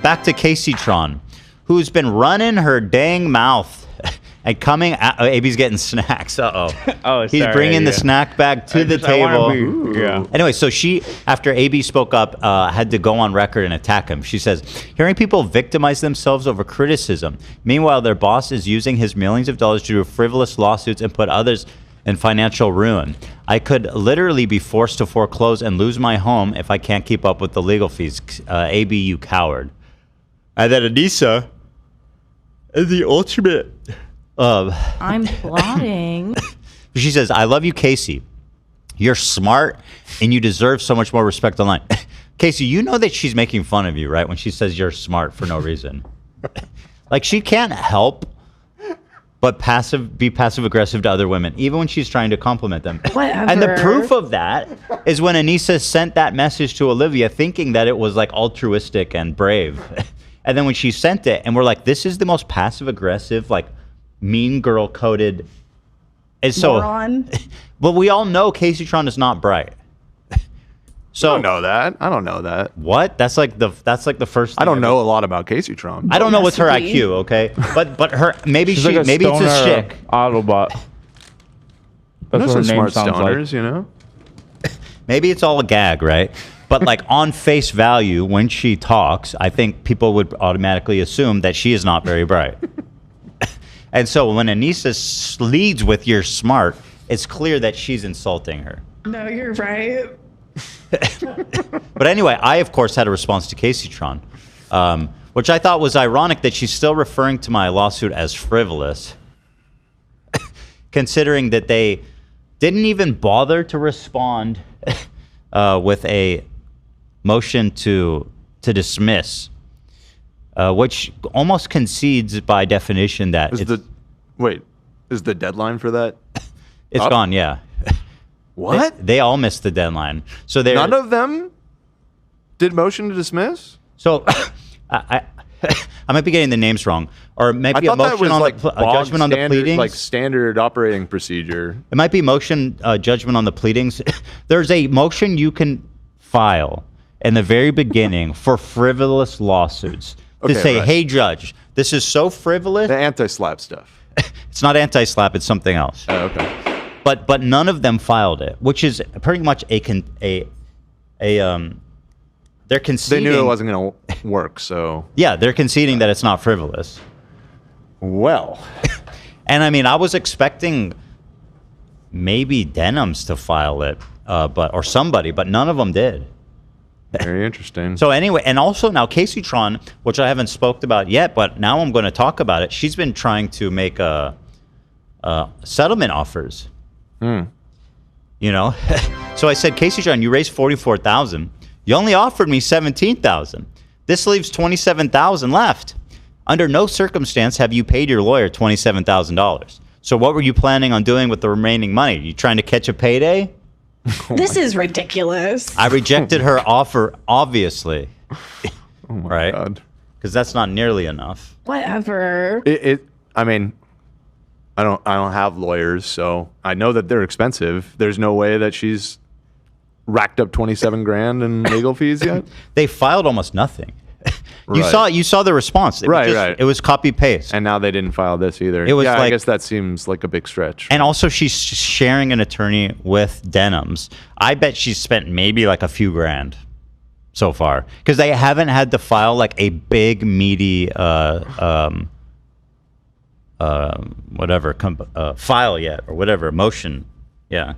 back to Kaceytron, who's been running her dang mouth and coming. AB's getting snacks. He's bringing the snack bag to the table. Anyway, so she, after AB spoke up, had to go on record and attack him. She says, hearing people victimize themselves over criticism. Meanwhile, their boss is using his millions of dollars to do frivolous lawsuits and put others in financial ruin. I could literally be forced to foreclose and lose my home if I can't keep up with the legal fees. AB, you coward. And then Anissa is the ultimate. I'm plotting. She says, I love you, Casey. You're smart and you deserve so much more respect online. Casey, you know that she's making fun of you, right? When she says you're smart for no reason. Like, she can't help but be passive aggressive to other women, even when she's trying to compliment them. Whatever. And the proof of that is when Anissa sent that message to Olivia thinking that it was like altruistic and brave. And then when she sent it and we're like, this is the most passive aggressive, like mean girl coded. And so, moron. But we all know Kaceytron is not bright. So I don't know that. I don't know that. What? That's like the first thing I don't know a lot about Kaceytron. I don't know what's her IQ, okay? But her maybe She's like maybe it's a chick. Autobot. That's There's what her some name smart sounds stoners, like. you know? Maybe it's all a gag, right? But like on face value, when she talks, I think people would automatically assume that she is not very bright. And so when Anissa leads with "you're smart," it's clear that she's insulting her. No, you're right. But anyway, I of course had a response to Kaceytron, which I thought was ironic that she's still referring to my lawsuit as frivolous, considering that they didn't even bother to respond with a motion to dismiss, which almost concedes by definition that is the deadline for that? It's gone. Yeah. What? They all missed the deadline. So none of them did motion to dismiss. So I might be getting the names wrong, or maybe I a thought that motion was on like the judgment on the pleadings. like standard operating procedure. It might be motion judgment on the pleadings. There's a motion you can file in the very beginning for frivolous lawsuits to say, "Hey, judge, this is so frivolous." The anti-slap stuff. It's not anti-slap; it's something else. Oh, okay. But none of them filed it, which is pretty much they're conceding. They knew it wasn't going to work, so yeah, they're conceding that it's not frivolous. Well, and I mean, I was expecting maybe Denham's to file it, or somebody, but none of them did. Very interesting. So anyway, and also now Kaceytron, which I haven't spoke about yet, but now I'm going to talk about it. She's been trying to make settlement offers. You know, so I said, Kaceytron, you raised $44,000. You only offered me $17,000. This leaves $27,000 left. Under no circumstance have you paid your lawyer $27,000. So what were you planning on doing with the remaining money? You trying to catch a payday? This is ridiculous. I rejected her offer, obviously. Oh my right? God. Because that's not nearly enough. Whatever. I mean, I don't have lawyers, so I know that they're expensive. There's no way that she's racked up 27 grand in legal fees yet. They filed almost nothing. Right. You saw the response. Right. It was copy paste. And now they didn't file this either. It was I like- guess that seems like a big stretch. And also, she's sharing an attorney with Denham's. I bet she's spent maybe like a few grand so far because they haven't had to file like a big meaty file yet or whatever motion. Yeah.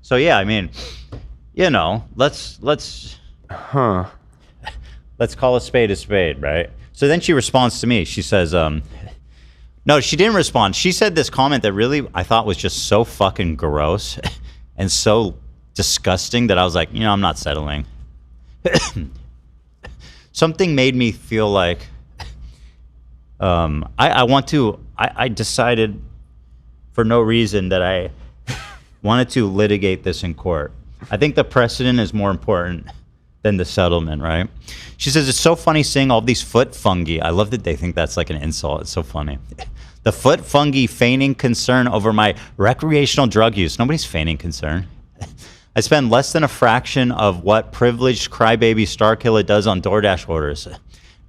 So yeah, I mean, you know, let's call a spade, right? So then she responds to me. She says, no, she didn't respond. She said this comment that really I thought was just so fucking gross and so disgusting that I was like, you know, I'm not settling. Something made me feel like I decided for no reason that I wanted to litigate this in court. I think the precedent is more important than the settlement, right? She says, it's so funny seeing all these foot fungi. I love that they think that's like an insult. It's so funny. The foot fungi feigning concern over my recreational drug use. Nobody's feigning concern. I spend less than a fraction of what privileged crybaby Starkilla does on DoorDash orders.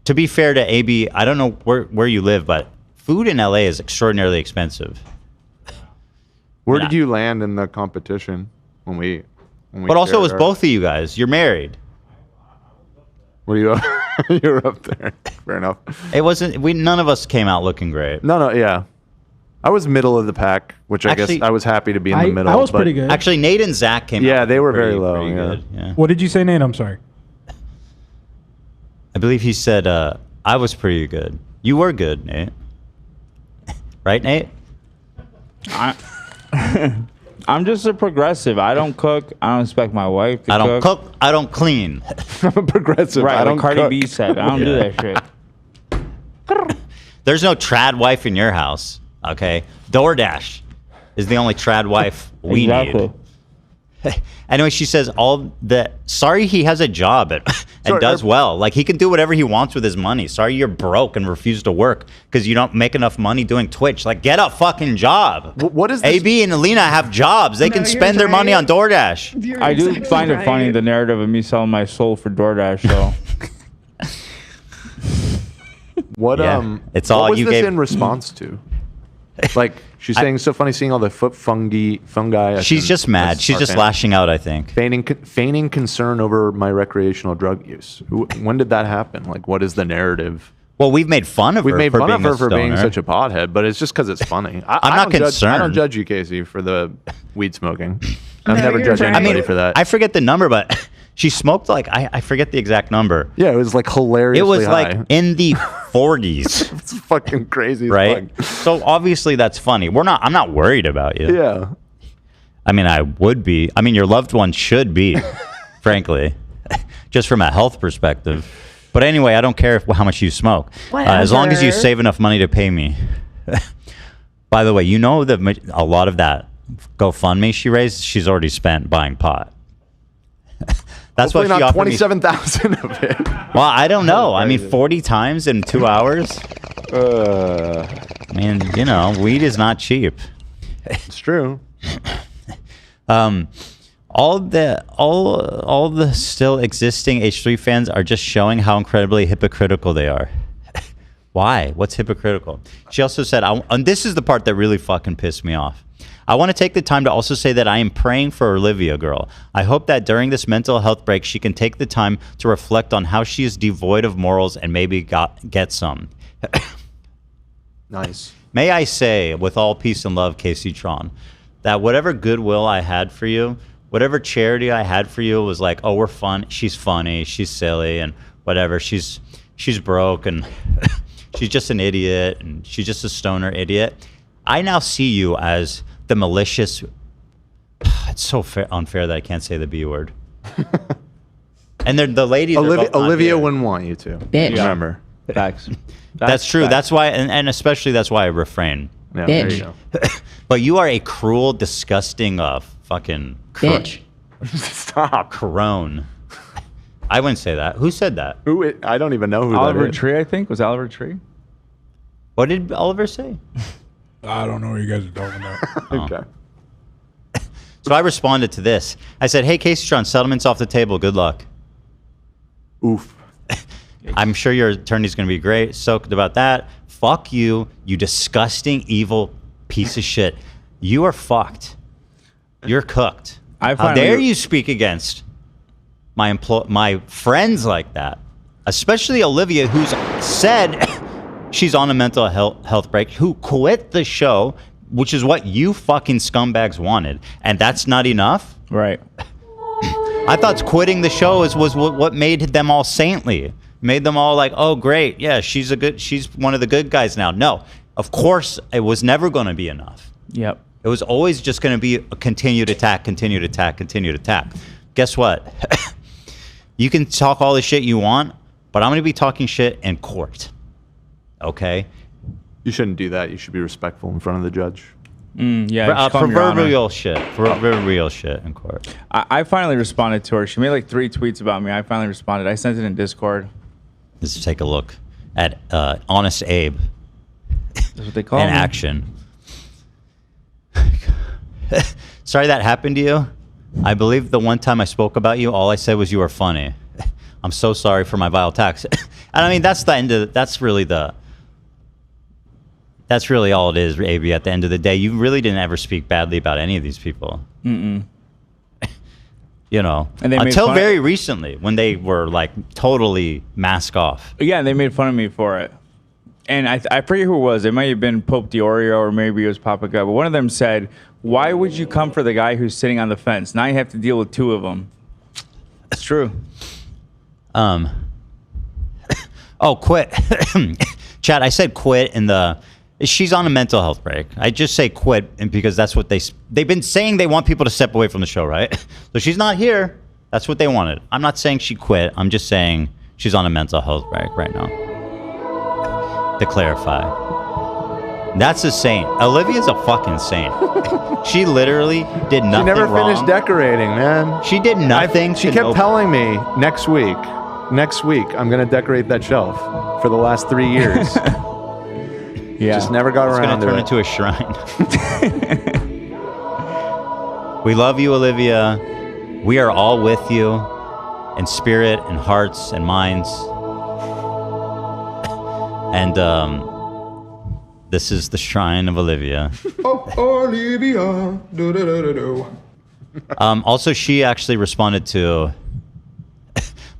To be fair to AB, I don't know where you live, but food in LA is extraordinarily expensive. Where did you land in the competition when we but also, it was both of you guys. You're married. Were you? You were up there. Fair enough. It wasn't. None of us came out looking great. No, yeah. I was middle of the pack, which I guess I was happy to be in the middle. I was pretty good. Actually, Nate and Zach came out. Yeah, they were pretty, very low. pretty Yeah. good. Yeah. What did you say, Nate? I'm sorry. I believe he said I was pretty good. You were good, Nate. Right, Nate? I'm just a progressive. I don't cook. I don't expect my wife to cook. I don't cook. I don't clean. I'm a progressive. Right, I don't like Cardi cook. B said. I don't do that shit. There's no trad wife in your house, okay? DoorDash is the only trad wife we Exactly. need. Anyway, she says sorry he has a job and does well. Like, he can do whatever he wants with his money. Sorry you're broke and refuse to work because you don't make enough money doing Twitch. Like, get a fucking job. What is this? AB and Alina have jobs. They can spend their money on DoorDash. You're I do exactly find it right. funny, the narrative of me selling my soul for DoorDash, so. What Yeah. It's all what was you this gave- in response to? Like, she's saying, so funny seeing all the fungi. She's just mad. She's just lashing out, I think. feigning concern over my recreational drug use. When did that happen? Like, what is the narrative? Well, we've made fun of her. We've made for fun being of her for being stoner. such a pothead, but it's just because it's funny. I'm not concerned. I don't judge you, Casey, for the weed smoking. I've No, never you're judged right. anybody for that. I forget the number, but she smoked like I forget the exact number. Yeah, it was like hilariously It was high. like in the 40s, It's fucking crazy, as right? fuck. So obviously that's funny. I'm not worried about you. Yeah. I mean, I would be. I mean, your loved one should be, frankly, just from a health perspective. But anyway, I don't care how much you smoke, as long as you Whatever. save enough money to pay me. By the way, you know that a lot of that GoFundMe she raised, she's already spent buying pot. That's Hopefully why she not offered me. 27,000 of it. Well, I don't know. I mean, 40 times in 2 hours. I mean, you know, weed is not cheap. It's true. All the still existing H3 fans are just showing how incredibly hypocritical they are. Why? What's hypocritical? She also said, and this is the part that really fucking pissed me off. I want to take the time to also say that I am praying for Olivia girl. I hope that during this mental health break, she can take the time to reflect on how she is devoid of morals and maybe get some. Nice. May I say, with all peace and love, Kaceytron, that whatever goodwill I had for you, whatever charity I had for you was like, oh, we're fun. She's funny. She's silly and whatever. She's broke and she's just an idiot and she's just a stoner idiot. I now see you as the malicious. It's so unfair that I can't say the B word. And the ladies. Olivia wouldn't want you to. Bitch. Remember. Facts. That's true. Facts. That's why, and especially that's why I refrain. Yeah, there you Bitch. go. But you are a cruel, disgusting, fucking Bitch. Stop. crone. I wouldn't say that. Who said that? I don't even know who Oliver that is. Tree, I think. Was Oliver Tree? What did Oliver say? I don't know what you guys are talking about. Okay. So I responded to this. I said, hey, Kaceytron, settlement's off the table. Good luck. Oof. I'm sure your attorney's going to be great. Stoked about that. Fuck you, you disgusting, evil piece of shit. You are fucked. You're cooked. How dare you speak against my friends like that? Especially Olivia, who's said she's on a mental health break, who quit the show, which is what you fucking scumbags wanted. And that's not enough? Right. I thought quitting the show was what made them all saintly. Made them all like, oh, great. Yeah, she's one of the good guys now. No, of course, it was never going to be enough. Yep. It was always just going to be a continued attack, continued attack, continued attack. Guess what? You can talk all the shit you want, but I'm going to be talking shit in court. Okay? You shouldn't do that. You should be respectful in front of the judge. Yeah. just call him Your Honor. Proverbial shit. Proverbial shit in court. I finally responded to her. She made like 3 tweets about me. I finally responded. I sent it in Discord. Let's take a look at Honest Abe That's what they call in me. action. Sorry that happened to you. I believe the one time I spoke about you, all I said was you were funny. I'm so sorry for my vile tax. And I mean, that's the end of. That's really all it is, AB. At the end of the day, you really didn't ever speak badly about any of these people. Mm-mm. You know, And they until very recently when they were like totally mask off. Yeah, they made fun of me for it. And I forget who it was. It might have been Pope Diorio or maybe it was Papa Gut. But one of them said, why would you come for the guy who's sitting on the fence? Now you have to deal with two of them. It's true. Oh, quit. Chad, I said quit in the... She's on a mental health break. I just say quit and because that's what they've been saying. They want people to step away from the show, right? So she's not here. That's what they wanted. I'm not saying she quit. I'm just saying she's on a mental health break right now. To clarify. That's a saint. Olivia's a fucking saint. She literally did nothing wrong. She never finished decorating, man. She did nothing. She kept telling me next week, I'm going to decorate that shelf for the last 3 years. Yeah. Just never got around to it. It's going to turn into a shrine. We love you, Olivia. We are all with you in spirit and hearts and minds. And this is the shrine of Olivia. Oh, Olivia. Do, do, do, do, do. Also, she actually responded to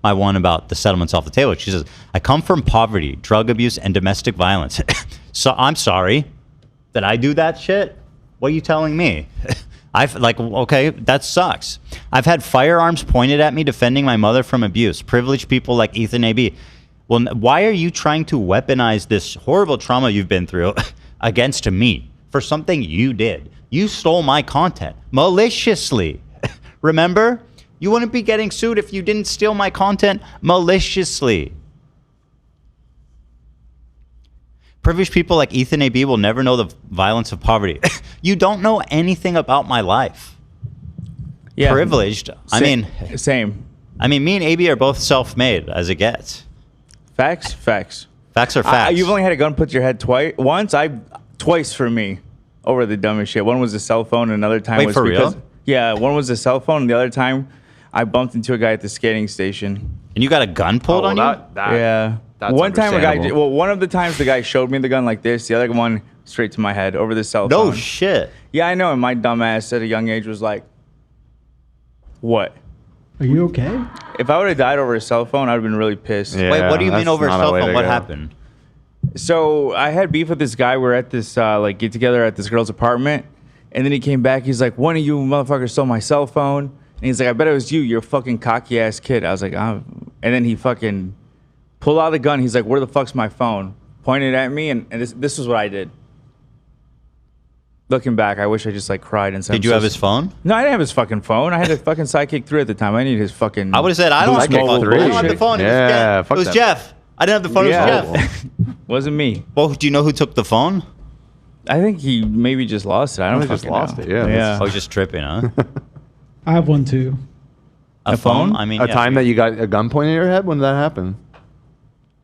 my one about the settlements off the table. She says, I come from poverty, drug abuse, and domestic violence. So I'm sorry that I do that shit. What are you telling me? Okay, that sucks. I've had firearms pointed at me defending my mother from abuse. Privileged people like Ethan AB. Well, why are you trying to weaponize this horrible trauma you've been through against me for something you did? You stole my content maliciously. Remember? You wouldn't be getting sued if you didn't steal my content maliciously. Privileged people like Ethan AB will never know the violence of poverty. You don't know anything about my life. Yeah. Privileged. Same. I mean, me and AB are both self-made as it gets. Facts? Facts. Facts are facts. You've only had a gun put to your head twice. Twice for me over the dumbest shit. One was a cell phone, another time was for real? Yeah, one was a cell phone, and the other time I bumped into a guy at the skating station. And you got a gun pulled on you? Yeah. That's one time one of the times the guy showed me the gun like this, the other one straight to my head over the cell phone. No shit. Yeah, I know, and my dumb ass at a young age was like, what? Are you okay? If I would have died over a cell phone, I'd have been really pissed. Yeah, Wait, what do you mean over a cell phone? What go. happened? So I had beef with this guy. We're at this get together at this girl's apartment, and then he came back. He's like, "One of you motherfuckers stole my cell phone." And he's like, "I bet it was you. You're a fucking cocky ass kid." I was like, "Oh." And then he fucking pulled out a gun. He's like, "Where the fuck's my phone?" Pointed at me, and this was what I did. Looking back, I wish I just like cried and said, Did you have his phone? No, I didn't have his fucking phone. I had a fucking Sidekick 3 at the time. I needed his fucking. I would have said, I don't have the phone. I don't have the phone. Yeah, it was Jeff. I didn't have the phone. Yeah. It was Jeff. Wasn't me. Well, do you know who took the phone? I think he maybe just lost it. I don't He just fucking lost know. it, yeah. Yeah. I was just tripping, huh? I have one too. A phone? I mean, A time that you got a gun pointed at your head? When did that happen?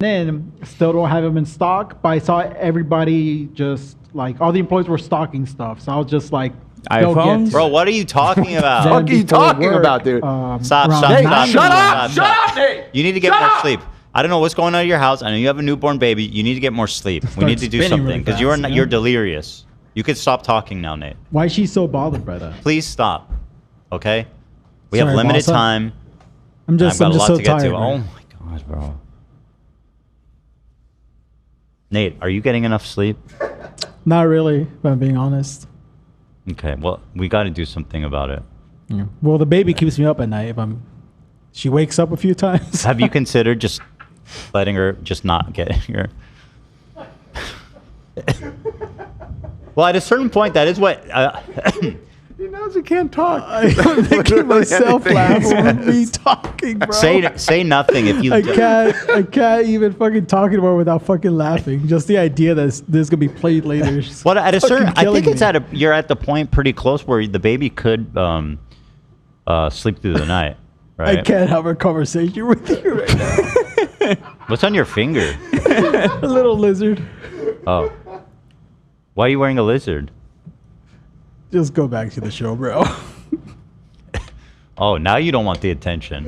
Then still don't have them in stock, but I saw everybody just like all the employees were stocking stuff, so I was just like, go get iPhones? it. Bro, what are you talking about? Then What are you before talking work, about, dude? Stop, around stop, 9 stop. p.m. Shut up! Shut up, Nate! You need to get more sleep. I don't know what's going on at your house. I know you have a newborn baby. You need to get more sleep. We need to do spinning something really because fast, you're delirious. You could stop talking now, Nate. Why is she so bothered by that? Please stop. Okay? We have Sorry, limited boss. time. I'm just I've got a lot so to get tired. to. Oh my god, bro. Nate, are you getting enough sleep? Not really, if I'm being honest. Okay, well, we got to do something about it. Yeah. Well, the baby keeps me up at night. She wakes up a few times. Have you considered just letting her just not get her? Well, at a certain point, that is what. He knows he can't talk. I'm making myself laugh with me talking, bro. Say nothing if you. I can't even fucking talk anymore without fucking laughing. Just the idea that this gonna be played later. is Well, at a certain, fucking I killing think it's me. you're at the point pretty close where the baby could sleep through the night, right? I can't have a conversation with you right now. What's on your finger? A little lizard. Oh, why are you wearing a lizard? Just go back to the show, bro. Oh, now you don't want the attention.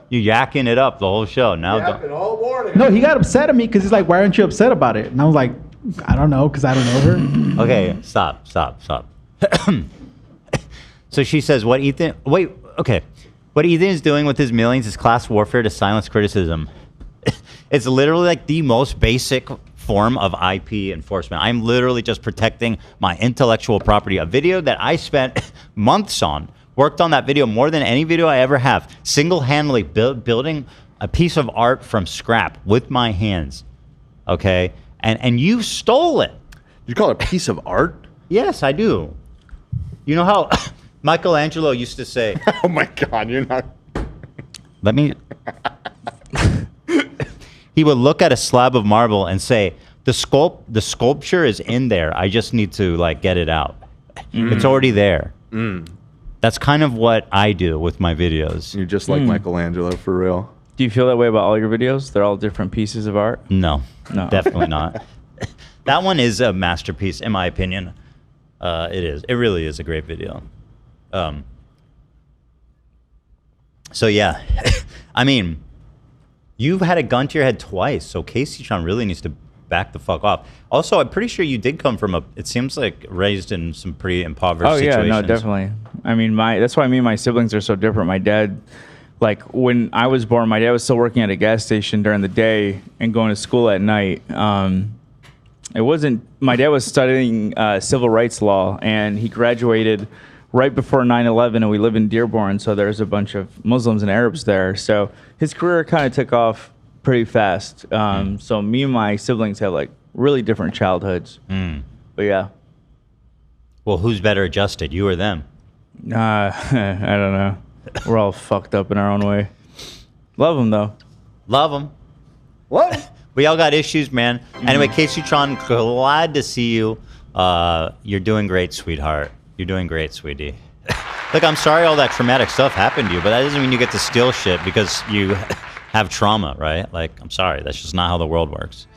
You yakking it up the whole show. Now Yapping all morning. No, he got upset at me because he's like, "Why aren't you upset about it?" And I was like, "I don't know, because I don't know her." Okay, stop. So she says, what Ethan is doing with his millions is class warfare to silence criticism. It's literally like the most basic form of IP enforcement. I'm literally just protecting my intellectual property. A video that I spent months on, worked on that video more than any video I ever have, single-handedly building a piece of art from scrap with my hands. Okay? And you stole it. You call it a piece of art? Yes, I do. You know how Michelangelo used to say, Oh my God, you're not. let me... He would look at a slab of marble and say, the sculpture is in there. I just need to like get it out. It's already there. That's kind of what I do with my videos. You're just like Michelangelo, for real. Do you feel that way about all your videos? They're all different pieces of art? No, No. definitely not. That one is a masterpiece, in my opinion. It is. It really is a great video. So yeah, I mean, you've had a gun to your head twice, so Kaceytron really needs to back the fuck off. Also, I'm pretty sure you did come from it seems like raised in some pretty impoverished situations. Oh yeah, no, definitely. I mean, that's why me and my siblings are so different. My dad, like when I was born, my dad was still working at a gas station during the day and going to school at night. My dad was studying civil rights law, and he graduated right before 9/11, and we live in Dearborn, so there's a bunch of Muslims and Arabs there. So his career kind of took off pretty fast. So me and my siblings have like really different childhoods. But yeah. Well, who's better adjusted, you or them? I don't know. We're all fucked up in our own way. Love them though. Love them. What? We all got issues, man. Anyway, Kaceytron, glad to see you. You're doing great, sweetheart. You're doing great, sweetie. Look, I'm sorry all that traumatic stuff happened to you, but that doesn't mean you get to steal shit because you have trauma, right? Like, I'm sorry. That's just not how the world works.